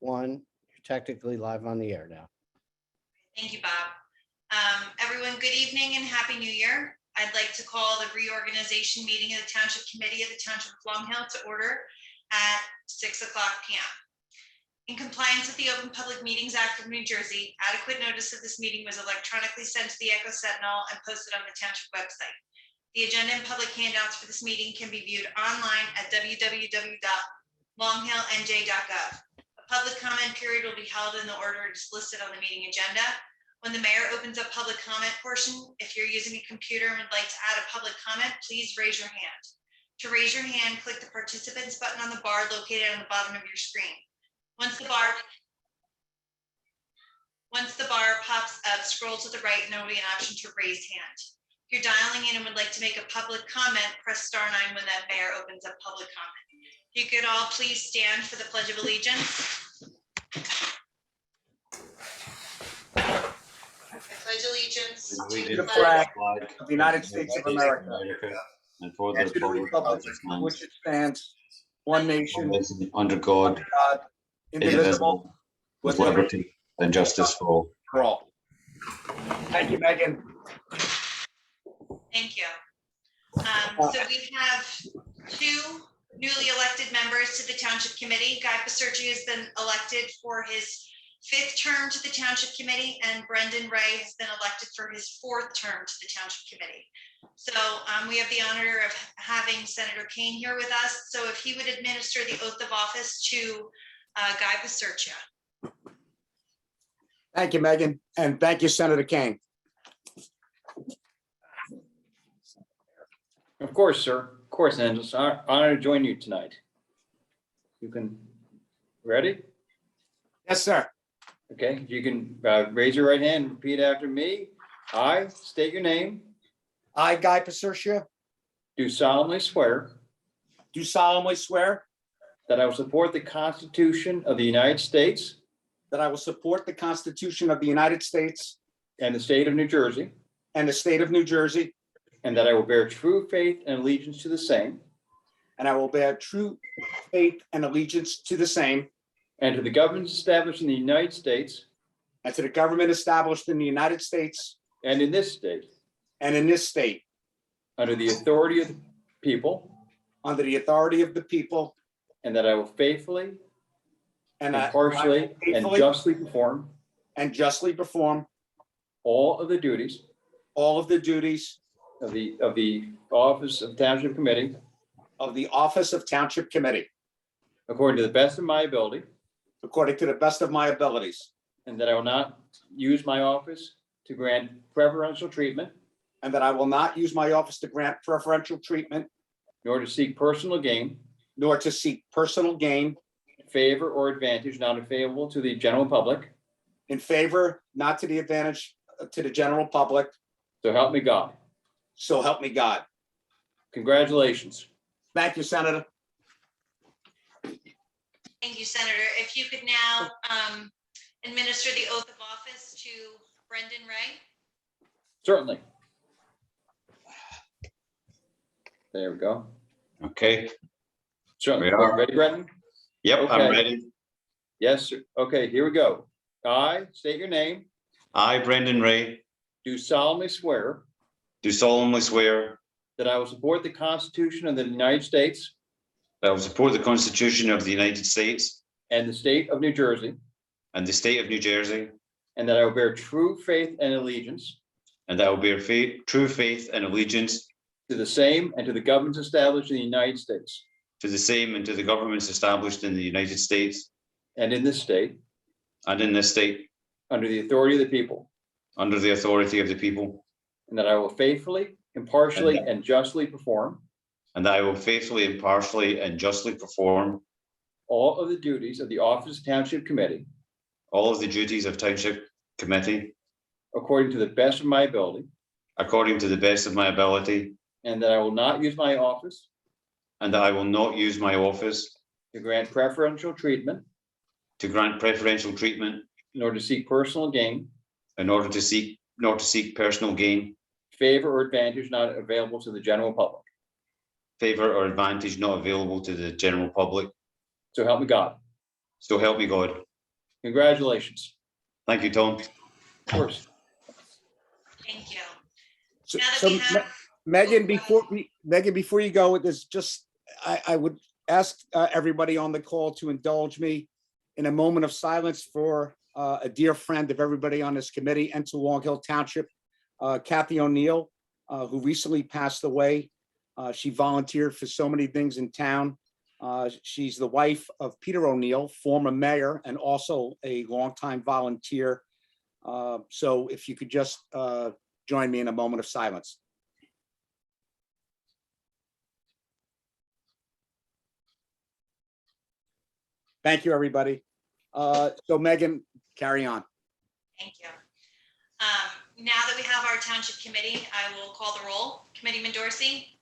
1. You're technically live on the air now. Thank you, Bob. Everyone, good evening and Happy New Year. I'd like to call the reorganization meeting of the Township Committee of the Township of Long Hill to order at 6 o'clock p.m. In compliance with the Open Public Meetings Act of New Jersey, adequate notice of this meeting was electronically sent to the Echo Sentinel and posted on the Township website. The agenda and public handouts for this meeting can be viewed online at www.longhillnj.gov. A public comment period will be held in the order it is listed on the meeting agenda. When the mayor opens up public comment portion, if you're using a computer and would like to add a public comment, please raise your hand. To raise your hand, click the participants button on the bar located on the bottom of your screen. Once the bar pops up, scroll to the right and there will be an option to raise hand. If you're dialing in and would like to make a public comment, press *9 when that mayor opens up public comment. If you could all please stand for the Pledge of Allegiance. I pledge allegiance to the flag of the United States of America and for and to the republic for which it stands, one nation, under God, indivisible, with liberty and justice for all. Thank you, Megan. Thank you. So we have two newly elected members to the Township Committee. Guy Passerci has been elected for his 5th term to the Township Committee, and Brendan Ray has been elected for his 4th term to the Township Committee. So we have the honor of having Senator Kane here with us. So if he would administer the oath of office to Guy Passerci. Thank you, Megan. And thank you, Senator Kane. Of course, sir. Of course, Angela. It's an honor to join you tonight. You can, ready? Yes, sir. Okay, you can raise your right hand and repeat after me. I state your name. I, Guy Passerci, Do solemnly swear do solemnly swear that I will support the Constitution of the United States that I will support the Constitution of the United States and the state of New Jersey, and the state of New Jersey, and that I will bear true faith and allegiance to the same and I will bear true faith and allegiance to the same and to the governments established in the United States and to the government established in the United States and in this state, and in this state, under the authority of the people, under the authority of the people, and that I will faithfully, and I will impartially, and faithfully justly perform and justly perform all of the duties all of the duties of the office of Township Committee of the office of Township Committee according to the best of my ability, according to the best of my abilities, and that I will not use my office to grant preferential treatment, and that I will not use my office to grant preferential treatment, nor to seek personal gain, nor to seek personal gain, favor, or advantage not available to the general public. in favor, not to the advantage to the general public. So help me God. So help me God. Congratulations. Thank you, Senator. Thank you, Senator. If you could now administer the oath of office to Brendan Ray. Certainly. There we go. Okay. Certainly. We are. Ready, Brendan? Yep, Okay. I'm ready. Yes, sir. Okay, here we go. I state your name. I, Brendan Ray, Do solemnly swear do solemnly swear that I will support the Constitution of the United States that I will support the Constitution of the United States and the state of New Jersey, and the state of New Jersey, and that I will bear true faith and allegiance and that I will bear true faith and allegiance to the same and to the governments established in the United States to the same and to the governments established in the United States and in this state, and in this state, under the authority of the people, under the authority of the people, and that I will faithfully, impartially, and justly perform and that I will faithfully, impartially, and justly perform all of the duties of the office of Township Committee all of the duties of Township Committee according to the best of my ability, according to the best of my ability, and that I will not use my office and that I will not use my office to grant preferential treatment, nor to seek personal gain, in order to seek personal gain, favor, or advantage not available to the general public. favor, or advantage not available to the general public. So help me God. So help me God. Congratulations. Thank you, Tom. Of course. Thank you. So, Now that so we have. Megan, before you go with this, just, I would ask everybody on the call to indulge me in a moment of silence for a dear friend of everybody on this committee and to Long Hill Township, Kathy O'Neill, who recently passed away. She volunteered for so many things in town. She's the wife of Peter O'Neill, former mayor, and also a longtime volunteer. So if you could just join me in a moment of silence. Thank you, everybody. So Megan, carry on. Thank you. Now that we have our township committee, I will call the roll. Committeeman Dorsey.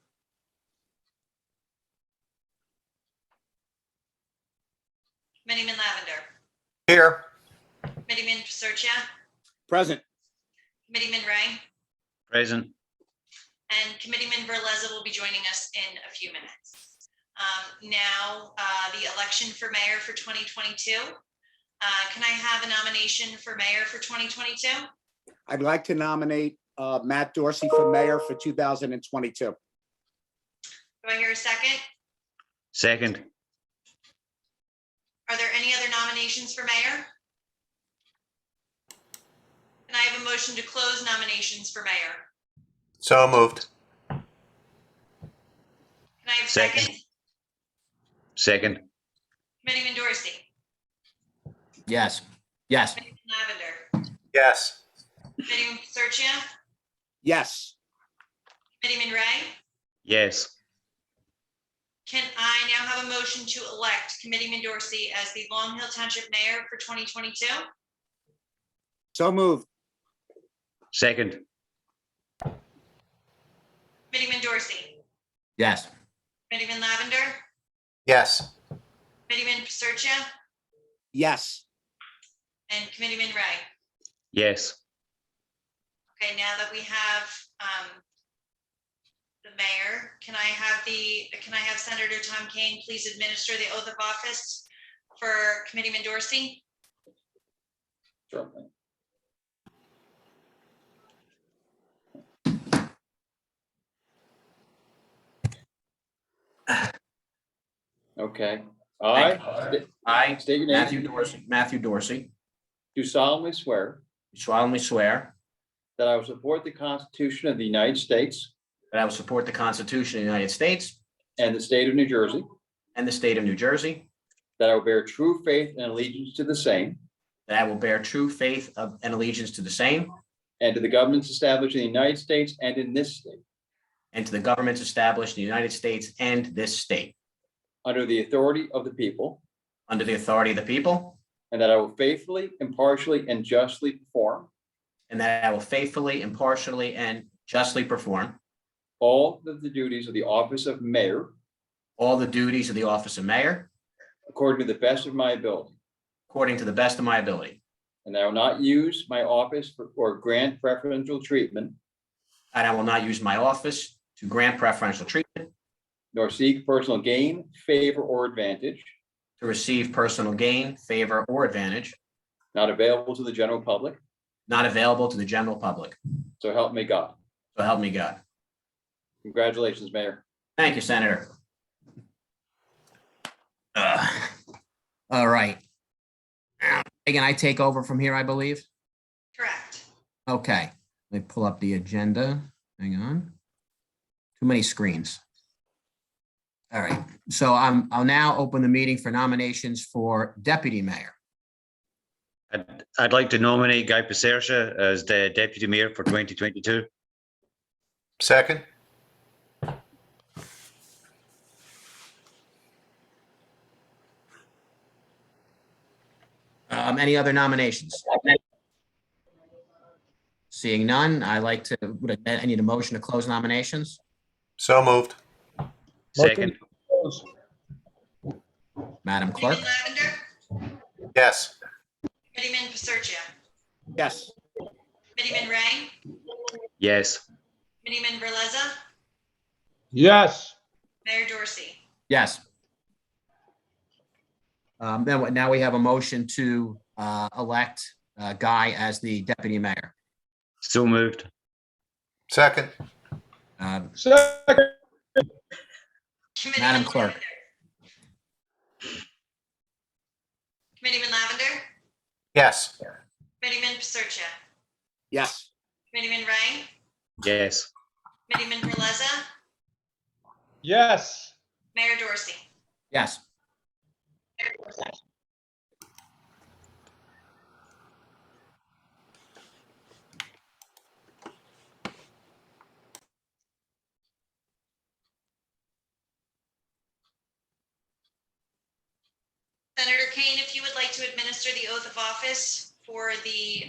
Committeeman Lavender. Here. Committeeman Paserchia. Present. Committeeman Ray. Present. And Committeeman Verleza will be joining us in a few minutes. Now, the election for mayor for 2022. Can I have a nomination for mayor for 2022? I'd like to nominate Matt Dorsey for mayor for 2022. Do I hear a second? Second. Are there any other nominations for mayor? Can I have a motion to close nominations for mayor? So moved. Can I have a second? Second. Committeeman Dorsey. Yes. Yes. Committeeman Lavender. Yes. Committeeman Paserchia. Yes. Committeeman Ray. Yes. Can I now have a motion to elect Committeeman Dorsey as the Long Hill Township Mayor for 2022? So moved. Second. Committeeman Dorsey. Yes. Committeeman Lavender. Yes. Committeeman Paserchia. Yes. And Committeeman Ray. Yes. Okay, now that we have the mayor, can I have Senator Tom Kane please administer the oath of office for Committeeman Dorsey? Certainly. Okay. I, State your name. Matthew Dorsey, Do solemnly swear solemnly swear that I will support the Constitution of the United States that I will support the Constitution of the United States and the state of New Jersey, and the state of New Jersey, that I will bear true faith and allegiance to the same that I will bear true faith and allegiance to the same and to the governments established in the United States and in this state, and to the governments established in the United States and this state, under the authority of the people, under the authority of the people, and that I will faithfully, impartially, and justly perform and that I will faithfully, impartially, and justly perform all of the duties of the office of mayor all the duties of the office of mayor according to the best of my ability, according to the best of my ability. and I will not use my office or grant preferential treatment, And I will not use my office to grant preferential treatment, nor seek personal gain, favor, or advantage to receive personal gain, favor, or advantage not available to the general public. not available to the general public. So help me God. So help me God. Congratulations, Mayor. Thank you, Senator. All right. Again, I take over from here, I believe. Correct. Okay, let me pull up the agenda. Hang on. Too many screens. All right, so I'll now open the meeting for nominations for deputy mayor. I'd like to nominate Guy Paserchia as the deputy mayor for 2022. Second. Any other nominations? Seeing none, I need a motion to close nominations. So moved. Second. Madam Clerk? Committeeman Lavender. Yes. Committeeman Paserchia. Yes. Committeeman Ray. Yes. Committeeman Verleza. Yes. Mayor Dorsey. Yes. Now we have a motion to elect Guy as the deputy mayor. So moved. Second. Second. Committeeman Madam Clerk. Lavender. Committeeman Lavender, Yes. Committeeman Pasercha, Yes. Committeeman Ray, Yes. Committeeman Perleza, Yes. Mayor Dorsey. Yes. Senator Kane, if you would like to administer the oath of office for the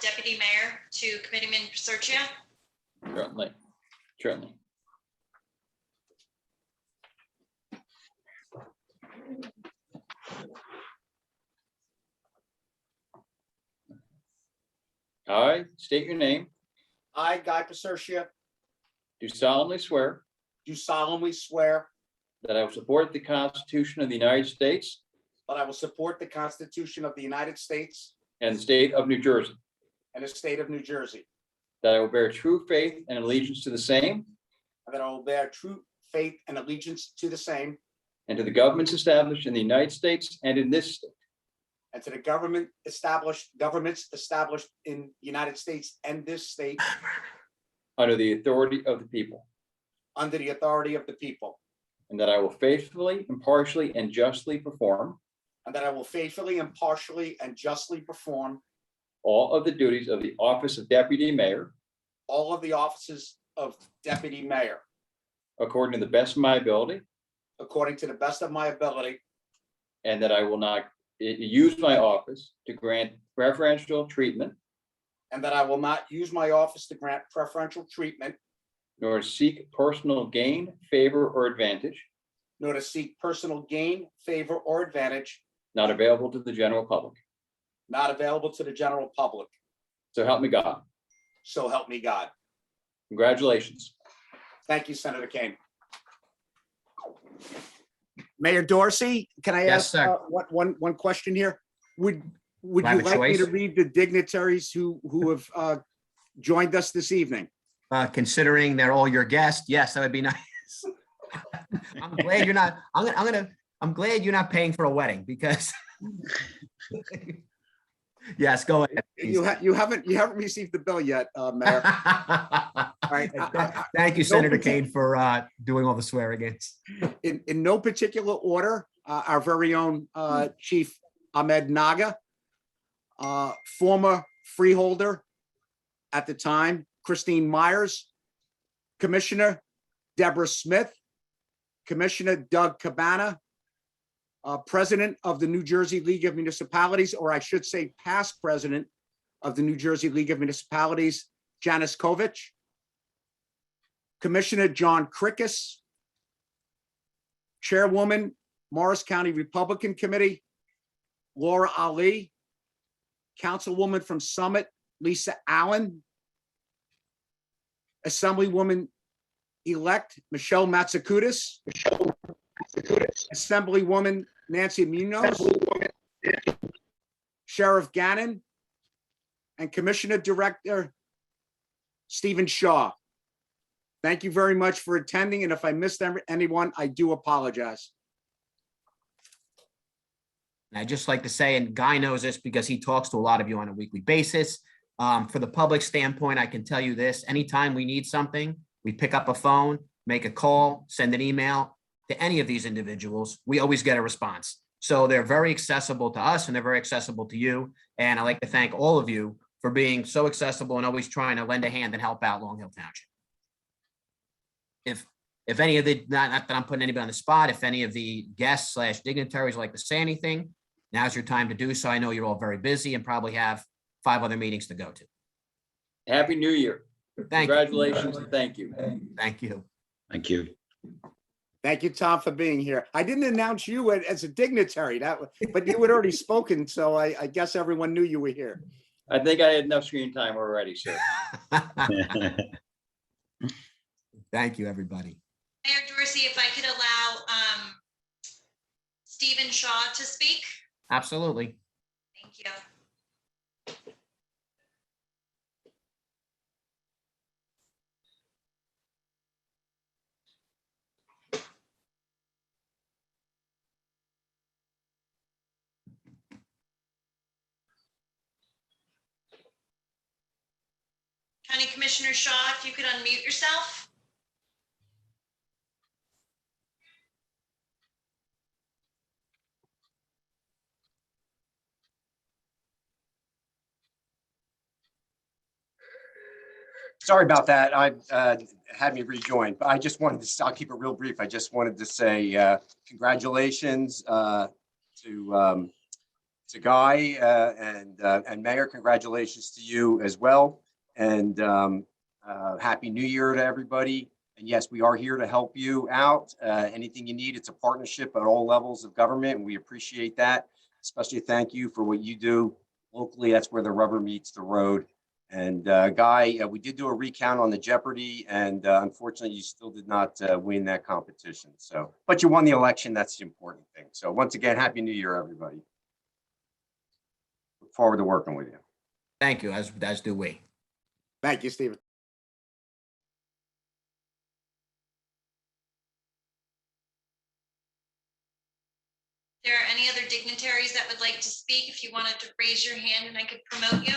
deputy mayor to Committeeman Pasercha. Certainly, certainly. I state your name, I, Guy Pasercia, do solemnly swear do solemnly swear that I will support the Constitution of the United States that I will support the Constitution of the United States and the state of New Jersey, and the state of New Jersey, that I will bear true faith and allegiance to the same and that I will bear true faith and allegiance to the same and to the governments established in the United States and in this state, and to the governments established in the United States and this state under the authority of the people, under the authority of the people, and that I will faithfully, impartially, and justly perform and that I will faithfully, impartially, and justly perform all of the duties of the office of deputy mayor all of the offices of deputy mayor according to the best of my ability, according to the best of my ability, and that I will not use my office to grant preferential treatment and that I will not use my office to grant preferential treatment nor seek personal gain, favor, or advantage nor to seek personal gain, favor, or advantage not available to the general public. not available to the general public. So help me God. So help me God. Congratulations. Thank you, Senator Kane. Mayor Dorsey, can I Yes, ask sir. one question here? Would I you have a like me to choice? read the dignitaries who have joined us this evening? Considering they're all your guests, yes, that would be nice. I'm glad you're not, I'm glad you're not paying for a wedding because. Yes, go ahead. You haven't received the bill yet, Mayor. All right. Thank you, Senator Kane, for doing all the swearing in. In no particular order, our very own Chief Ahmed Naga, former freeholder at the time, Christine Myers, Commissioner Deborah Smith, Commissioner Doug Cabana, President of the New Jersey League of Municipalities, or I should say past President of the New Jersey League of Municipalities, Giannakis, Commissioner John Krikis, Chairwoman, Morris County Republican Committee, Laura Ali, Councilwoman from Summit, Lisa Allen, Assemblywoman-elect Michelle Matsakudis, Assemblywoman Nancy Munoz, Sheriff Gannon, and Commissioner Director Stephen Shaw. Thank you very much for attending, and if I missed anyone, I do apologize. And I'd just like to say, and Guy knows this because he talks to a lot of you on a weekly basis. For the public standpoint, I can tell you this, anytime we need something, we pick up a phone, make a call, send an email to any of these individuals, we always get a response. So they're very accessible to us and they're very accessible to you. And I'd like to thank all of you for being so accessible and always trying to lend a hand and help out Long Hill Township. If any of the, not that I'm putting anybody on the spot, if any of the guests / dignitaries would like to say anything, now's your time to do so. I know you're all very busy and probably have 5 other meetings to go to. Happy New Year. Thank you. Congratulations and thank you. Thank you. Thank you. Thank you, Tom, for being here. I didn't announce you as a dignitary, but you had already spoken, so I guess everyone knew you were here. I think I had enough screen time already, sir. Thank you, everybody. Mayor Dorsey, if I could allow Stephen Shaw to speak. Absolutely. Thank you. County Commissioner Shaw, if you could unmute yourself. Sorry about that. I had me rejoin, but I just wanted to, I'll keep it real brief. I just wanted to say congratulations to Guy and Mayor. Congratulations to you as well. And Happy New Year to everybody. And yes, we are here to help you out. Anything you need, it's a partnership at all levels of government, and we appreciate that. Especially thank you for what you do locally. That's where the rubber meets the road. And Guy, we did do a recount on the Jeopardy, and unfortunately, you still did not win that competition. So, but you won the election. That's the important thing. So once again, Happy New Year, everybody. Look forward to working with you. Thank you, as do we. Thank you, Stephen. There are any other dignitaries that would like to speak? If you wanted to raise your hand and I could promote you.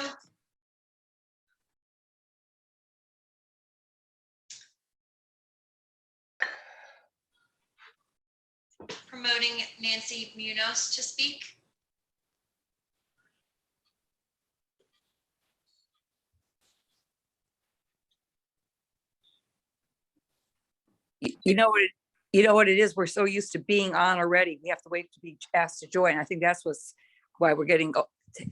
Promoting Nancy Munoz to speak. You know what it is. We're so used to being on already. We have to wait to be asked to join. I think that's why we're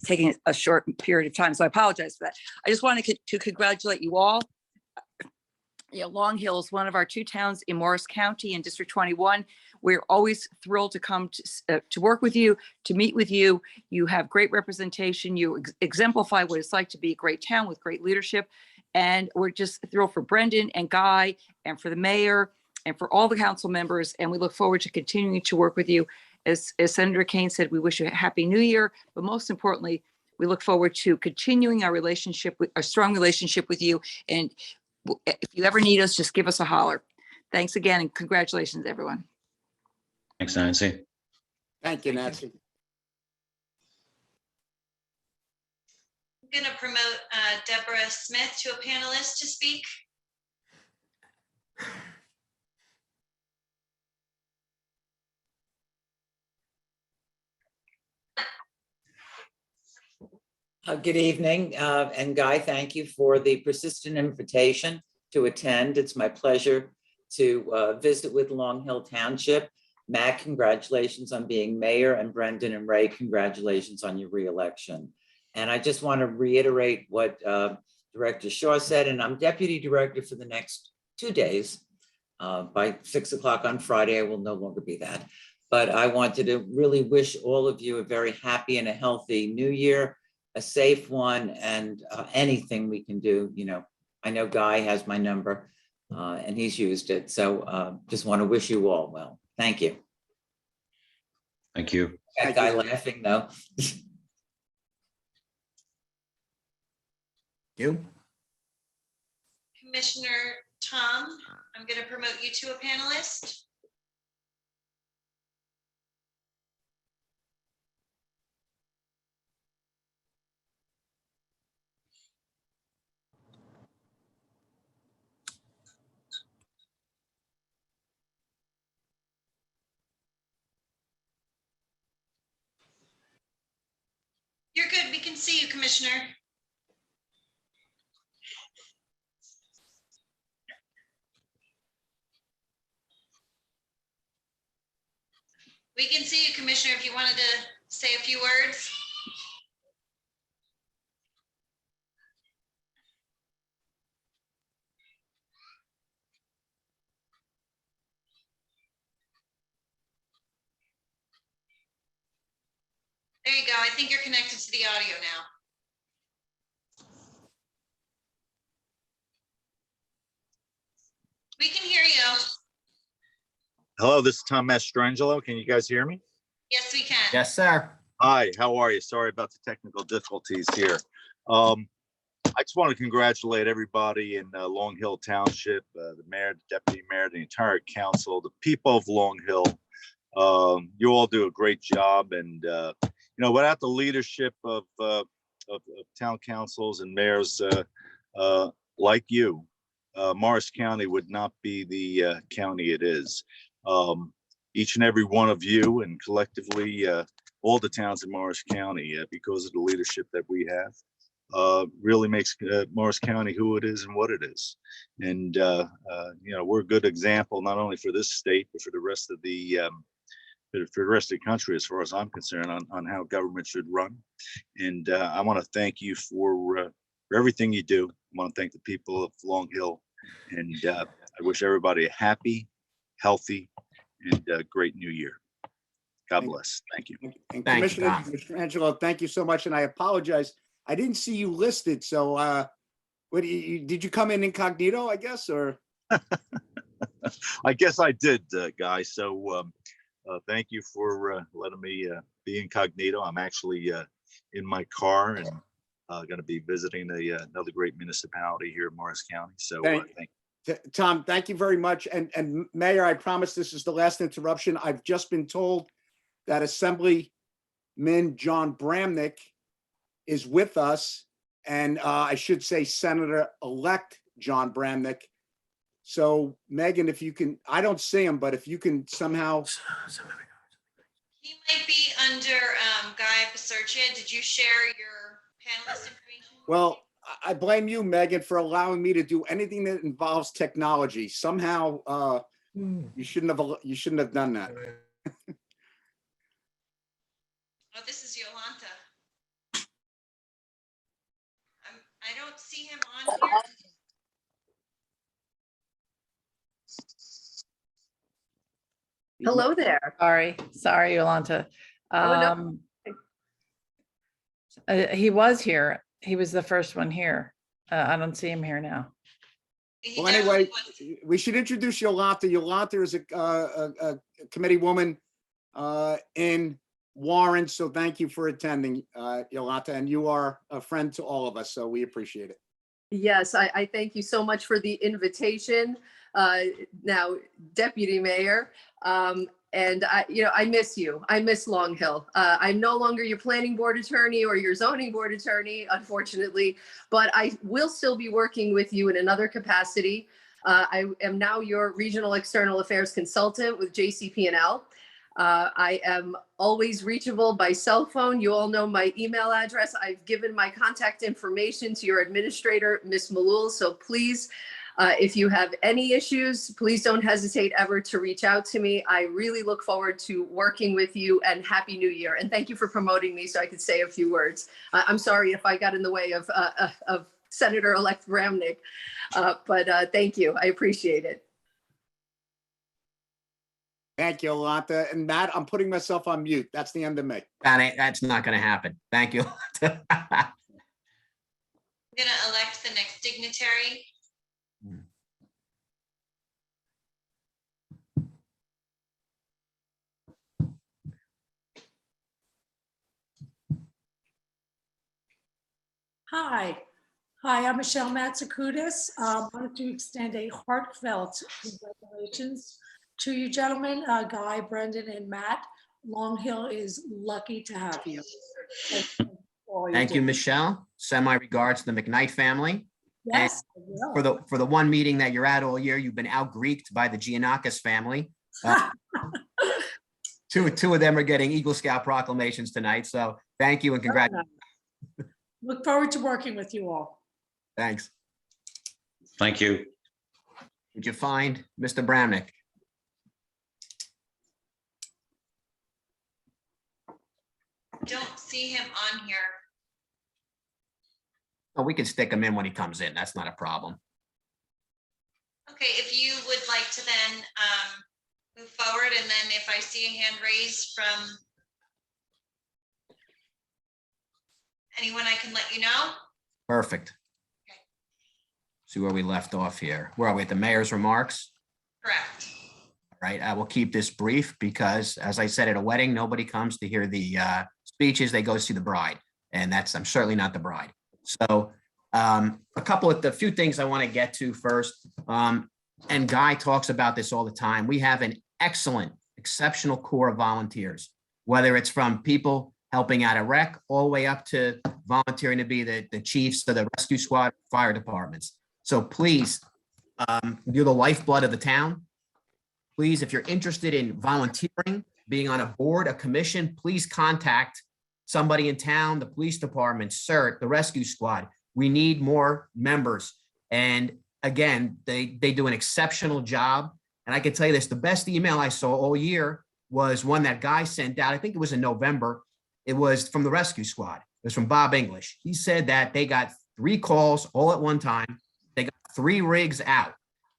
taking a short period of time. So I apologize for that. I just wanted to congratulate you all. Long Hill is one of our 2 towns in Morris County in District 21. We're always thrilled to come to work with you, to meet with you. You have great representation. You exemplify what it's like to be a great town with great leadership. And we're just thrilled for Brendan and Guy and for the mayor and for all the council members. And we look forward to continuing to work with you. As Senator Kane said, we wish you a happy new year, but most importantly, we look forward to continuing our strong relationship with you. And if you ever need us, just give us a holler. Thanks again, and congratulations, everyone. Thanks, Nancy. Thank you, Nancy. I'm going to promote Deborah Smith to a panelist to speak. Good evening, and Guy, thank you for the persistent invitation to attend. It's my pleasure to visit with Long Hill Township. Matt, congratulations on being mayor, and Brendan and Ray, congratulations on your reelection. And I just want to reiterate what Director Shaw said, and I'm deputy director for the next 2 days. By 6 o'clock on Friday, I will no longer be that. But I wanted to really wish all of you a very happy and a healthy new year, a safe one, and anything we can do. I know Guy has my number and he's used it. So just want to wish you all well. Thank you. Thank you. That guy laughing though. You? Commissioner Tom, I'm going to promote you to a panelist. You're good. We can see you, Commissioner. We can see you, Commissioner, if you wanted to say a few words. There you go. I think you're connected to the audio now. We can hear you. Hello, this is Tom Mastrangelo. Can you guys hear me? Yes, we can. Yes, sir. Hi, how are you? Sorry about the technical difficulties here. I just want to congratulate everybody in Long Hill Township, the mayor, the deputy mayor, the entire council, the people of Long Hill. You all do a great job, and without the leadership of town councils and mayors, like you, Morris County would not be the county it is. Each and every one of you and collectively all the towns in Morris County, because of the leadership that we have, really makes Morris County who it is and what it is. And we're a good example not only for this state but for the rest of the country, as far as I'm concerned, on how government should run. And I want to thank you for everything you do. I want to thank the people of Long Hill, and I wish everybody a happy, healthy, and great new year. God bless. Thank you. And Thank you, Commissioner Angelo, thank you so much. And I apologize. I didn't see you listed. So what did you come in incognito, I guess, or? I guess I did, Guy. So thank you for letting me be incognito. I'm actually in my car and going to be visiting another great municipality here in Morris County. So thank you. Tom, thank you very much. And Mayor, I promise this is the last interruption. I've just been told that Assemblyman John Bramnick is with us, and I should say Senator-elect John Bramnick. So Megan, if you can, I don't see him, but if you can somehow. He might be under Guy Paserchia. Did you share your panelist information? Well, I blame you, Megan, for allowing me to do anything that involves technology. Somehow, you shouldn't have done that. Oh, this is Yolanta. I don't see him on here. Hello there. Sorry, Yolanta. Oh, He was here. He was the first one here. I don't see him here now. He Well, anyway, definitely was. we should introduce Yolanta. Yolanta is a committee woman in Warren. So thank you for attending, Yolanta, and you are a friend to all of us. So we appreciate it. Yes, I thank you so much for the invitation. Now, Deputy Mayor, and I miss you. I miss Long Hill. I'm no longer your planning board attorney or your zoning board attorney, unfortunately, but I will still be working with you in another capacity. I am now your regional external affairs consultant with JCP&L. I am always reachable by cell phone. You all know my email address. I've given my contact information to your administrator, Ms. Malul. So please, if you have any issues, please don't hesitate ever to reach out to me. I really look forward to working with you, and Happy New Year. And thank you for promoting me so I could say a few words. I'm sorry if I got in the way of Senator-elect Bramnick, but thank you. I appreciate it. Thank you, Yolanta. And Matt, I'm putting myself on mute. That's the end of me. That's not going to happen. Thank you. I'm gonna elect the next dignitary. Hi, I'm Michelle Matsakudis. I wanted to extend a heartfelt congratulations to you gentlemen, Guy, Brendan, and Matt. Long Hill is lucky to have you. Thank you, Michelle. Send my regards to the McKnight family. Yes, For the one meeting that you're at all year, you've been out-Greeked by the Giannakis family. Two of them are getting Eagle Scout proclamations tonight. So thank you and congratulations. Look forward to working with you all. Thanks. Thank you. Did you find Mr. Bramnick? Don't see him on here. Oh, we can stick him in when he comes in. That's not a problem. Okay, if you would like to then move forward, and then if I see a hand raised from anyone, I can let you know. Perfect. Okay. See where we left off here. Where are we at the mayor's remarks? Correct. All right, I will keep this brief because, as I said, at a wedding, nobody comes to hear the speeches. They go see the bride, and I'm certainly not the bride. So a few things I want to get to first. And Guy talks about this all the time. We have an excellent, exceptional core of volunteers, whether it's from people helping out a wreck all the way up to volunteering to be the chiefs of the rescue squad, fire departments. So please, you're the lifeblood of the town. Please, if you're interested in volunteering, being on a board, a commission, please contact somebody in town, the police department, CERT, the rescue squad. We need more members. And again, they do an exceptional job. And I can tell you this, the best email I saw all year was one that guy sent out. I think it was in November. It was from the rescue squad. It was from Bob English. He said that they got 3 calls all at one time. They got 3 rigs out,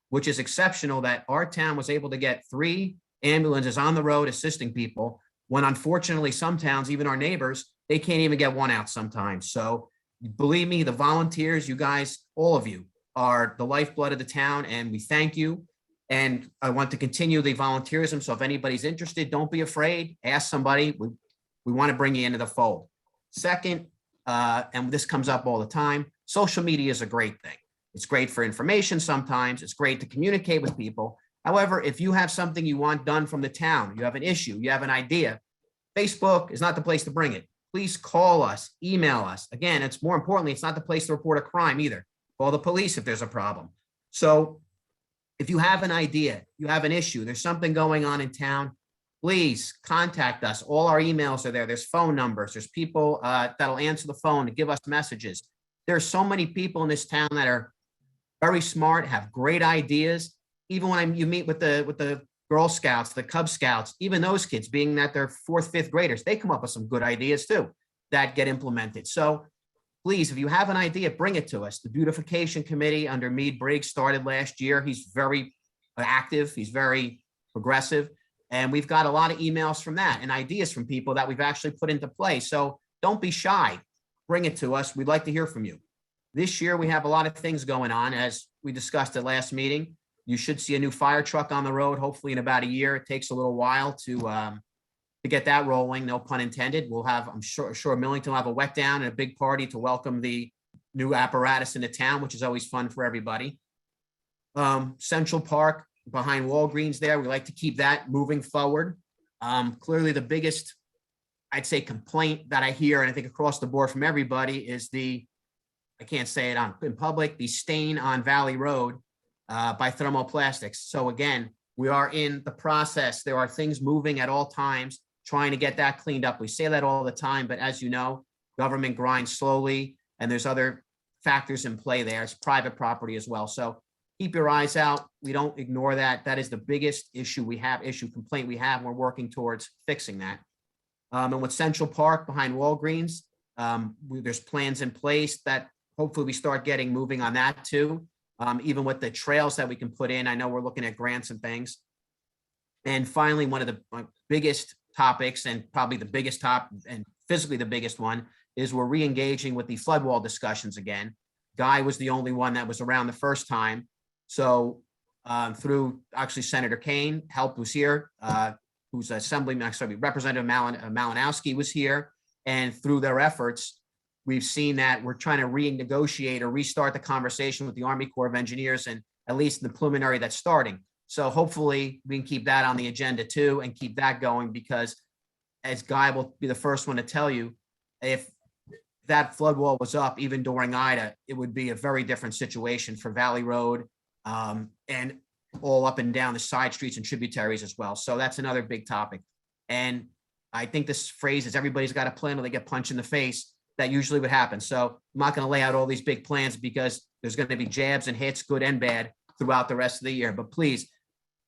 which is exceptional that our town was able to get 3 ambulances on the road assisting people, when unfortunately some towns, even our neighbors, they can't even get 1 out sometimes. So believe me, the volunteers, you guys, all of you are the lifeblood of the town, and we thank you. And I want to continue the volunteerism. So if anybody's interested, don't be afraid. Ask somebody. We want to bring you into the fold. Second, and this comes up all the time, social media is a great thing. It's great for information sometimes. It's great to communicate with people. However, if you have something you want done from the town, you have an issue, you have an idea, Facebook is not the place to bring it. Please call us, email us. Again, it's more importantly, it's not the place to report a crime either. Call the police if there's a problem. So if you have an idea, you have an issue, there's something going on in town, please contact us. All our emails are there. There's phone numbers. There's people that'll answer the phone and give us messages. There's so many people in this town that are very smart, have great ideas. Even when you meet with the Girl Scouts, the Cub Scouts, even those kids, being that they're 4th, 5th graders, they come up with some good ideas too that get implemented. So please, if you have an idea, bring it to us. The beautification committee under Mead Briggs started last year. He's very active. He's very progressive. And we've got a lot of emails from that and ideas from people that we've actually put into play. So don't be shy. Bring it to us. We'd like to hear from you. This year, we have a lot of things going on. As we discussed at last meeting, you should see a new fire truck on the road, hopefully in about a year. It takes a little while to get that rolling, no pun intended. We'll have, I'm sure Millington will have a wet down and a big party to welcome the new apparatus into town, which is always fun for everybody. Central Park behind Walgreens there, we like to keep that moving forward. Clearly the biggest, I'd say, complaint that I hear, and I think across the board from everybody, is I can't say it in public, the stain on Valley Road by thermoplastics. So again, we are in the process. There are things moving at all times, trying to get that cleaned up. We say that all the time, but as you know, government grinds slowly, and there's other factors in play there. It's private property as well. So keep your eyes out. We don't ignore that. That is the biggest issue we have, complaint we have. And we're working towards fixing that. And with Central Park behind Walgreens, there's plans in place that hopefully we start getting moving on that too. Even with the trails that we can put in, I know we're looking at grants and things. And finally, one of the biggest topics, and probably the biggest and physically the biggest one, is we're re-engaging with the flood wall discussions again. Guy was the only one that was around the first time. So through actually Senator Kane, was here, who's Representative Malinowski was here. And through their efforts, we've seen that we're trying to renegotiate or restart the conversation with the Army Corps of Engineers, and at least the preliminary that's starting. So hopefully we can keep that on the agenda too and keep that going, because as Guy will be the first one to tell you, if that flood wall was up even during Ida, it would be a very different situation for Valley Road and all up and down the side streets and tributaries as well. So that's another big topic. And I think this phrase is everybody's got a plan or they get punched in the face. That usually would happen. So I'm not going to lay out all these big plans because there's going to be jabs and hits, good and bad, throughout the rest of the year. But please,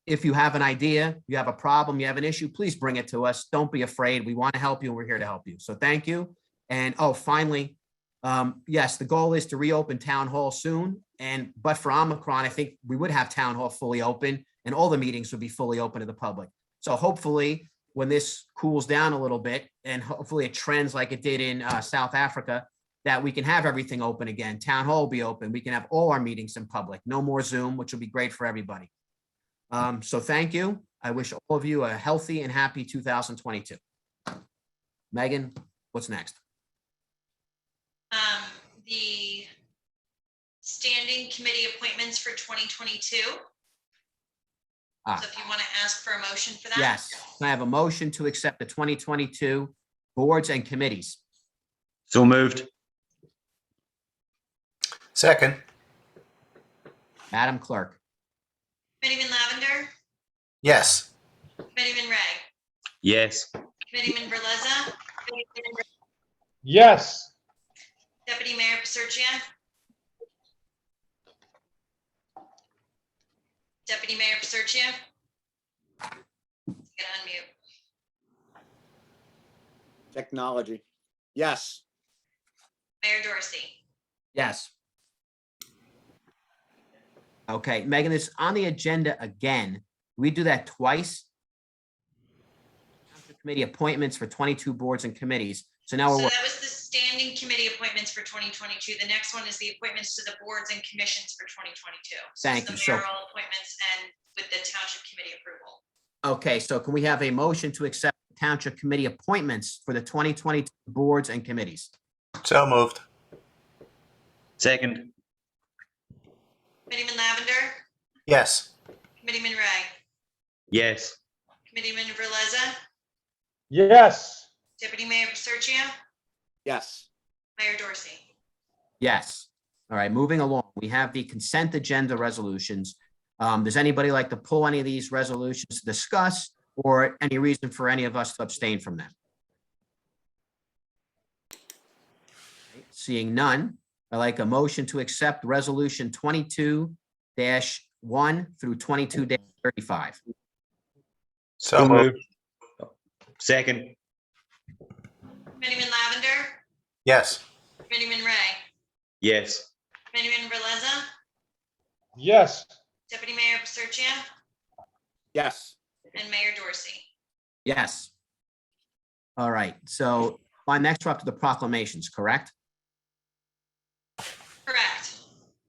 if you have an idea, you have a problem, you have an issue, please bring it to us. Don't be afraid. We want to help you and we're here to help you. So thank you. And finally, yes, the goal is to reopen Town Hall soon. But for Omicron, I think we would have Town Hall fully open and all the meetings would be fully open to the public. So hopefully when this cools down a little bit and hopefully it trends like it did in South Africa, that we can have everything open again. Town Hall will be open. We can have all our meetings in public. No more Zoom, which will be great for everybody. So thank you. I wish all of you a healthy and happy 2022. Megan, what's next? The standing committee appointments for 2022. So if you want to ask for a motion for that. Yes, can I have a motion to accept the 2022 boards and committees? So moved. Second. Madam Clerk. Committeeman Lavender, Yes. Committeeman Ray, Yes. Committeeman Verleza, Yes. Deputy Mayor Paserchia. Deputy Mayor Paserchia. Get unmute. Technology. Yes. Mayor Dorsey. Yes. Okay, Megan, it's on the agenda again. We do that twice. Committee appointments for 22 boards and committees. So now So we're, that was the standing committee appointments for 2022. The next one is the appointments to the boards and commissions for 2022. So Thank it's you. the So- mayoral appointments and with the township committee approval. okay, so can we have a motion to accept township committee appointments for the 2022 boards and committees? So moved. Second. Committeeman Lavender, Yes. Committeeman Ray, Yes. Committeeman Verleza, Yes. Deputy Mayor Paserchia, Yes. Mayor Dorsey. Yes. All right, moving along. We have the consent agenda resolutions. Does anybody like to pull any of these resolutions to discuss or any reason for any of us to abstain from them? Okay, seeing none, I like a motion to accept resolution 22-1 through 22-35. So moved. Second. Committeeman Lavender, Yes. Committeeman Ray, Yes. Committeeman Verleza, Yes. Deputy Mayor Paserchia, Yes. and Mayor Dorsey. Yes. All right, so next we're up to the proclamations, correct? Correct.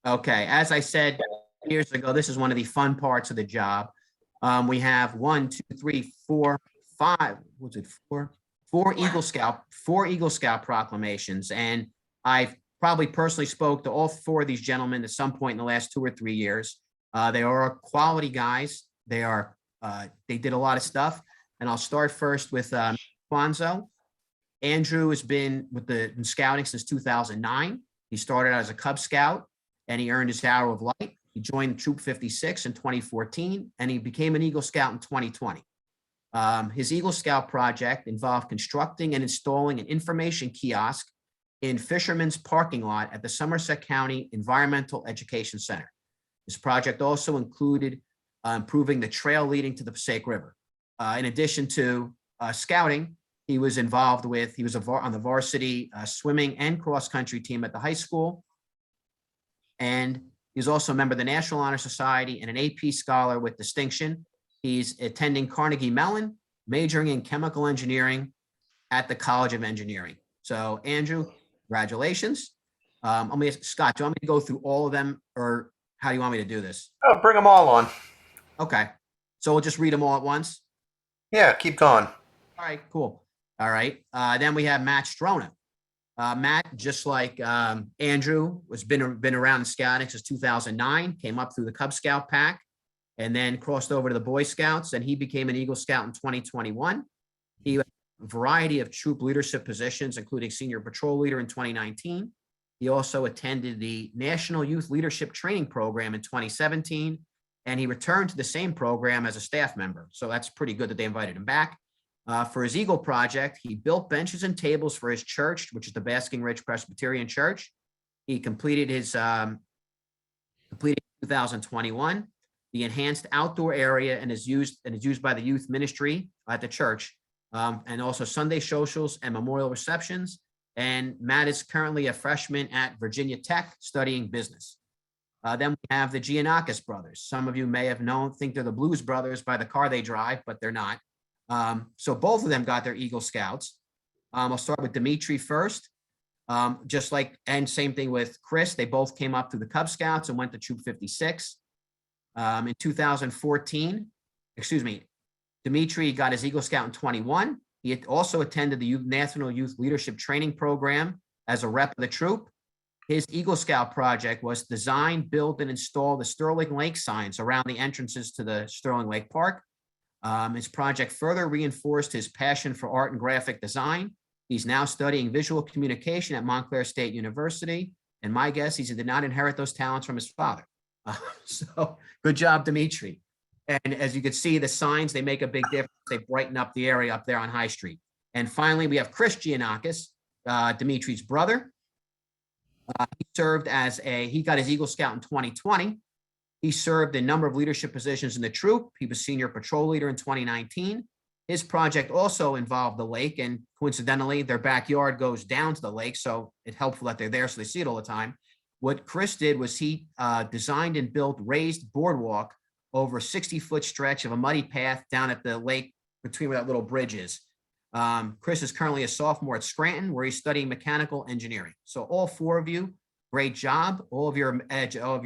Okay, as I said years ago, this is one of the fun parts of the job. We have 1, 2, 3, 4, 5, was it four? Four Eagle Scout proclamations, and I've probably personally spoke to all 4 of these gentlemen at some point in the last 2 or 3 years. They are quality guys. They did a lot of stuff, and I'll start first with Quanzo. Andrew has been in scouting since 2009. He started out as a Cub Scout, and he earned his Arrow of Light. He joined Troop 56 in 2014, and he became an Eagle Scout in 2020. His Eagle Scout project involved constructing and installing an information kiosk in Fisherman's parking lot at the Somerset County Environmental Education Center. This project also included improving the trail leading to the Passaic River. In addition to scouting, he was on the varsity swimming and cross-country team at the high school. And he was also a member of the National Honor Society and an AP Scholar with distinction. He's attending Carnegie Mellon, majoring in chemical engineering at the College of Engineering. So Andrew, congratulations. Scott, do you want me to go through all of them, or how do you want me to do this? Oh, bring them all on. Okay, so we'll just read them all at once. Yeah, keep going. All right, cool. All right, then we have Matt Strona. Matt, just like Andrew, been around in scouting since 2009, came up through the Cub Scout pack, and then crossed over to the Boy Scouts, and he became an Eagle Scout in 2021. He had a variety of troop leadership positions, including senior patrol leader in 2019. He also attended the National Youth Leadership Training Program in 2017, and he returned to the same program as a staff member. So that's pretty good that they invited him back. For his Eagle project, he built benches and tables for his church, which is the Basking Ridge Presbyterian Church. He completed his 2021. The enhanced outdoor area and is used by the youth ministry at the church, and also Sunday socials and memorial receptions. And Matt is currently a freshman at Virginia Tech studying business. Then we have the Giannakis brothers. Some of you may have think they're the Blues Brothers by the car they drive, but they're not. So both of them got their Eagle Scouts. I'll start with Dimitri first. And same thing with Chris. They both came up through the Cub Scouts and went to Troop 56. In 2014, Dimitri got his Eagle Scout in 21. He had also attended the National Youth Leadership Training Program as a rep of the troop. His Eagle Scout project was design, build, and install the Sterling Lake signs around the entrances to the Sterling Lake Park. His project further reinforced his passion for art and graphic design. He's now studying visual communication at Montclair State University. And my guess is he did not inherit those talents from his father. So good job, Dimitri. And as you can see, the signs, they make a big difference. They brighten up the area up there on High Street. And finally, we have Chris Giannakis, Dimitri's brother. He served as he got his Eagle Scout in 2020. He served a number of leadership positions in the troop. He was senior patrol leader in 2019. His project also involved the lake, and coincidentally, their backyard goes down to the lake, so it's helpful that they're there so they see it all the time. What Chris did was he designed and built raised boardwalk over a 60-foot stretch of a muddy path down at the lake between where that little bridge is. Chris is currently a sophomore at Scranton, where he's studying mechanical engineering. So all four of you, great job. All of your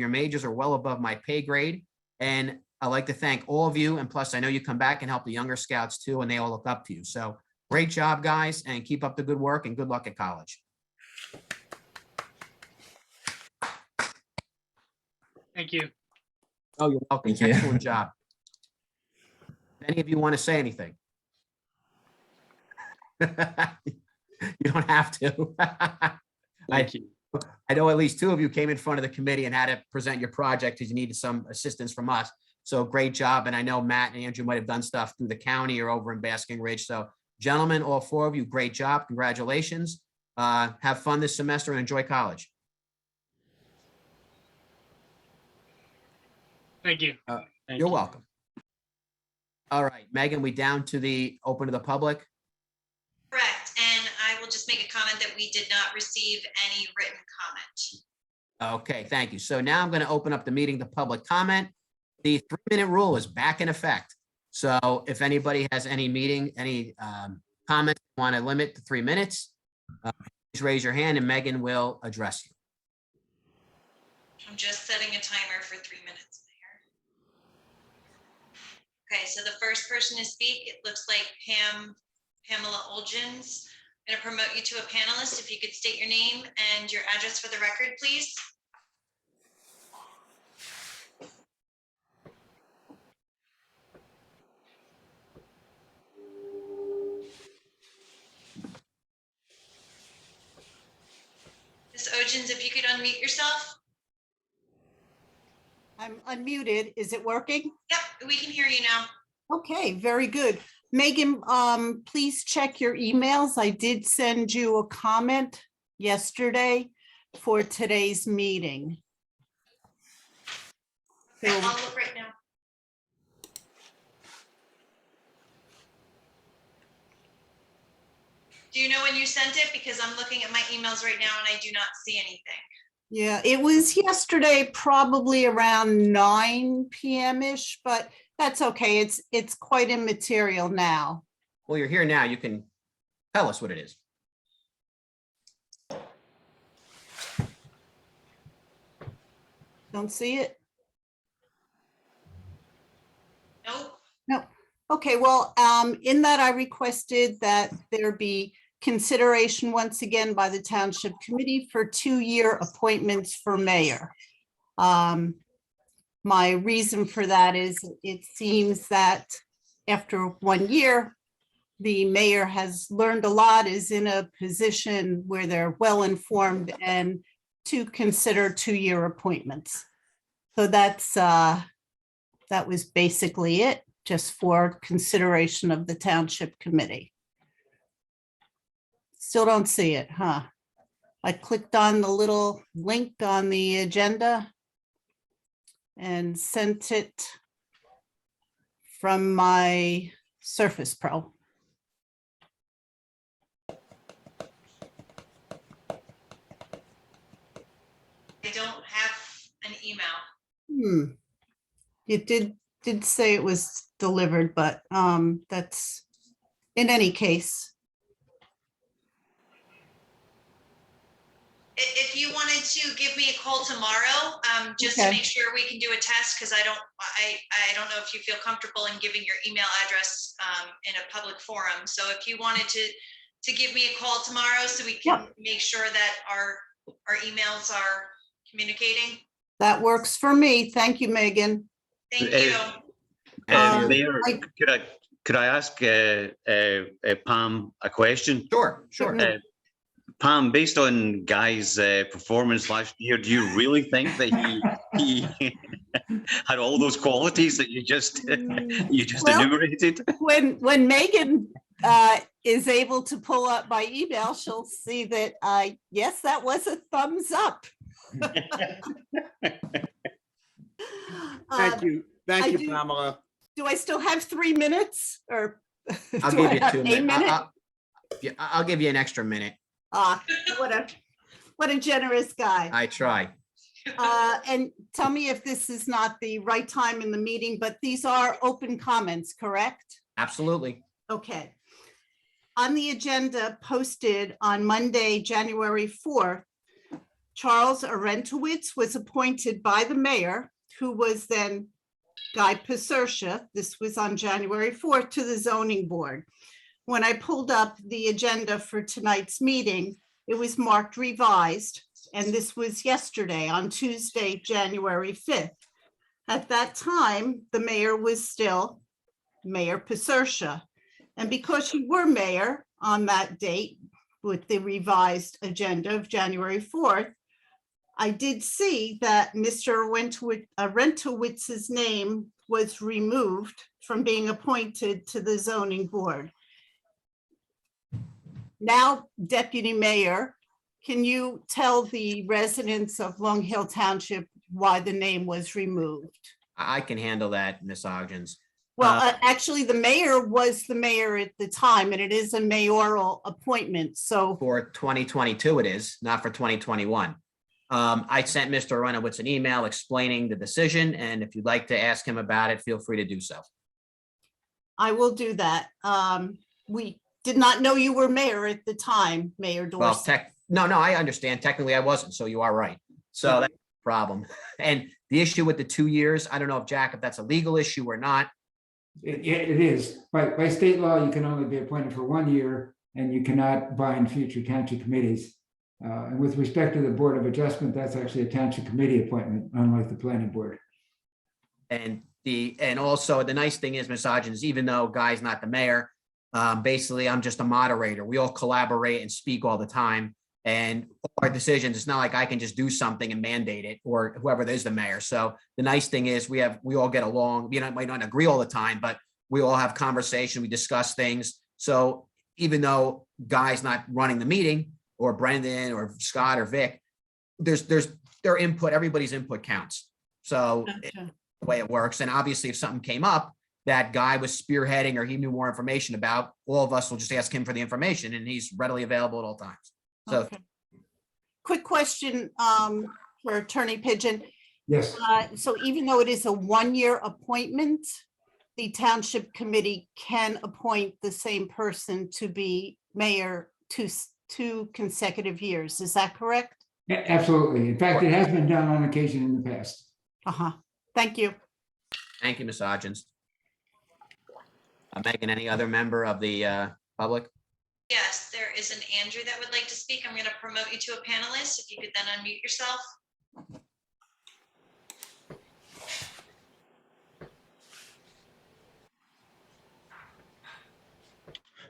majors are well above my pay grade. And I'd like to thank all of you. And plus, I know you come back and help the younger scouts too, and they all look up to you. So great job, guys, and keep up the good work and good luck at college. Thank you. Oh, you're welcome. Thank you. Excellent job. Any of you want to say anything? You don't have to. I know at least two of you came in front of the committee and had to present your project because you needed some assistance from us. So great job. And I know Matt and Andrew might have done stuff through the county or over in Basking Ridge. So gentlemen, all four of you, great job. Congratulations. Have fun this semester and enjoy college. Thank you. You're welcome. All right, Megan, we down to the open to the public. Correct, and I will just make a comment that we did not receive any written comment. Okay, thank you. So now I'm going to open up the meeting to public comment. The 3-minute rule is back in effect. So if anybody has any comments, want to limit to 3 minutes, please raise your hand and Megan will address you. I'm just setting a timer for 3 minutes, Mayor. Okay, so the first person to speak, it looks like Pamela Olgins. I'm going to promote you to a panelist. If you could state your name and your address for the record, please. Ms. Olgins, if you could unmute yourself. I'm unmuted. Is it working? Yep, we can hear you now. Okay, very good. Megan, please check your emails. I did send you a comment yesterday for today's meeting. Okay, I'll look right now. Do you know when you sent it? Because I'm looking at my emails right now and I do not see anything. Yeah, it was yesterday, probably around 9 p.m.-ish, but that's okay. It's quite immaterial now. Well, you're here now. You can tell us what it is. Don't see it? Nope. No. Okay, well, in that I requested that there be consideration once again by the Township Committee for 2-year appointments for mayor. My reason for that is it seems that after 1 year, the mayor has learned a lot, is in a position where they're well-informed and to consider 2-year appointments. So that was basically it, just for consideration of the Township Committee. Still don't see it, huh? I clicked on the little link on the agenda and sent it from my Surface Pro. I don't have an email. It did say it was delivered, but that's, in any case. If you wanted to give me a call tomorrow, just to Okay. make sure we can do a test, because I don't know if you feel comfortable in giving your email address in a public forum. So if you wanted to give me a call tomorrow so we can make sure that our emails are communicating. That works for me. Thank you, Megan. Thank you. Mayor, could I ask Pam a question? Sure. Pam, based on Guy's performance last year, do you really think that he Had all those qualities that you just Well- enumerated. When Megan is able to pull up my email, she'll see that, yes, that was a thumbs up. Thank you. I Thank you, do- Pamela. Do I still have 3 minutes or? I'll do give I you have 2 a minutes. minute? Yeah, I'll give you an extra minute. Ah, what a generous guy. I try. And tell me if this is not the right time in the meeting, but these are open comments, correct? Absolutely. Okay. On the agenda posted on Monday, January 4th, Charles Arentowitz was appointed by the mayor, who was then Guy Pacercia. This was on January 4th to the zoning board. When I pulled up the agenda for tonight's meeting, it was marked revised, and this was yesterday on Tuesday, January 5th. At that time, the mayor was still Mayor Pacercia. And because you were mayor on that date with the revised agenda of January 4th, I did see that Mr. Rentowitz's name was removed from being appointed to the zoning board. Now, Deputy Mayor, can you tell the residents of Long Hill Township why the name was removed? I can handle that, Ms. Ogden. Well, actually, the mayor was the mayor at the time, and it is a mayoral appointment, so. For 2022 it is, not for 2021. I sent Mr. Aronowitz an email explaining the decision, and if you'd like to ask him about it, feel free to do so. I will do that. We did not know you were mayor at the time, Mayor Well, Dorsey. no, I understand. Technically, I wasn't, so you are right. So that's a problem. And the issue with the 2 years, I don't know if Jack, if that's a legal issue or not. It is. By state law, you can only be appointed for 1 year and you cannot bind future township committees. And with respect to the Board of Adjustment, that's actually a township committee appointment, unlike the planning board. And also the nice thing is, Ms. Hodgins, even though Guy's not the mayor, basically I'm just a moderator. We all collaborate and speak all the time. And our decisions, it's not like I can just do something and mandate it, or whoever is the mayor. So the nice thing is we all get along. We might not agree all the time, but we all have conversation. We discuss things. So even though Guy's not running the meeting, or Brendan or Scott or Vic, there's their input, everybody's input counts. So Gotcha. the way it works. And obviously if something came up that Guy was spearheading or he knew more information about, all of us will just ask him for the information, and he's readily available at all times. So Okay. Quick question for Attorney Pigeon. Yes, So even though it is a 1-year appointment, the township committee can appoint the same person to be mayor two consecutive years. Is that correct? absolutely. In fact, it has been done on occasion in the past. Uh-huh. Thank you. thank you, Ms. Hodgins. Megan, any other member of the public? Yes, there is an Andrew that would like to speak. I'm going to promote you to a panelist. If you could then unmute yourself.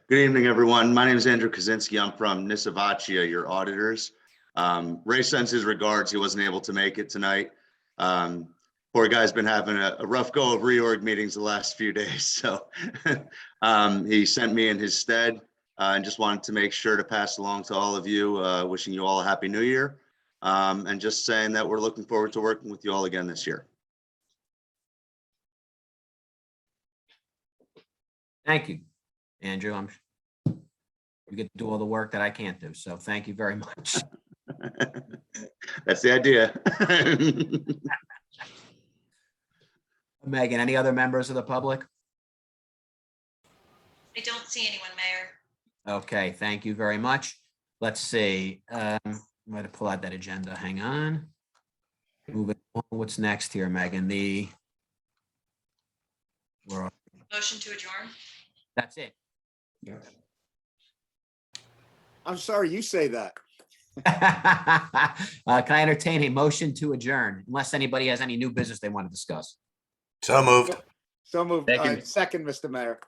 Good evening, everyone. My name is Andrew Kaczynski. I'm from Nisavacia, your auditors. Ray sends his regards. He wasn't able to make it tonight. Poor guy's been having a rough go of reorg meetings the last few days. So he sent me in his stead and just wanted to make sure to pass along to all of you, wishing you all a happy new year. And just saying that we're looking forward to working with you all again this year. Thank you, Andrew. You get to do all the work that I can't do. So thank you very much. That's the idea. Megan, any other members of the public? I don't see anyone, Mayor. Okay, thank you very much. Let's see. I'm going to pull out that agenda. Hang on. Moving on. What's next here, Megan? Motion to adjourn. That's it. I'm sorry, you say that. Can I entertain a motion to adjourn unless anybody has any new business they want to discuss? So moved. So moved. Second. Second, Mr. Mayor.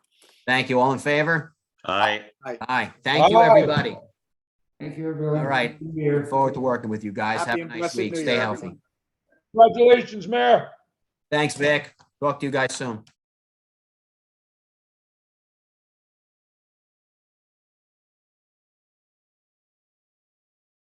Thank you. All in favor? Aye. Aye. Thank you, Aye. everybody. Thank you, everyone. All right. New year. Look forward to working with you guys. Happy Have a and nice blessed week. New Stay Year, healthy. everyone. Congratulations, Mayor. Thanks, Vic. Talk to you guys soon.